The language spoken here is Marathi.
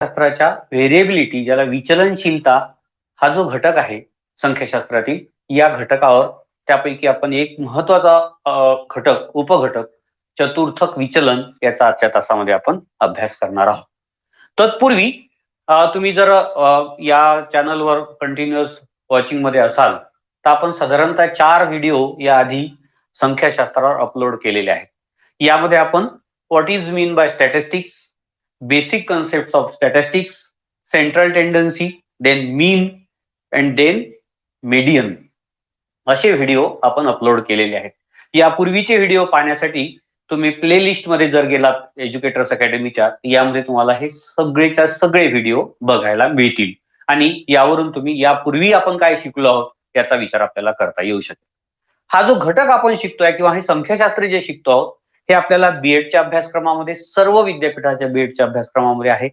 शास्त्राच्या व्हेरिएबिलिटी, ज्याला विचलनशीलता हा जो घटक आहे संख्याशास्त्रातील, या घटकावर त्यापैकी आपण एक महत्वाचा घटक, उपघटक चतुर्थक विचलन याचा आजच्या तासामध्ये आपण अभ्यास करणार आहोत. तत्पूर्वी तुम्ही जर या चॅनलवर कंटिन्युअस वॉचिंग मध्ये असाल तर आपण साधारणतः 4 व्हिडिओ या आधी संख्याशास्त्रावर अपलोड केलेले आहेत. यामध्ये आपण what is mean by statistics, basic concept of statistics, central tendency, then mean and then median असे व्हिडिओ आपण अपलोड केलेले आहेत. यापूर्वीचे व्हिडिओ पाहण्यासाठी तुम्ही प्लेलिस्ट मध्ये जर गेलात एज्युकेटर्स अकॅडमीच्या, यामध्ये तुम्हाला हे सगळेच्या सगळे व्हिडिओ बघायला मिळतील आणि यावरून तुम्ही यापूर्वी आपण काय शिकलो आहोत याचा विचार आपल्याला करता येऊ शकेल. हा जो घटक आपण शिकतोय किंवा हे संख्याशास्त्र जे शिकतो आहोत हे आपल्याला बीएडच्या अभ्यासक्रमामध्ये, सर्व विद्यापीठाच्या बीएडच्या अभ्यासक्रमामध्ये आहे.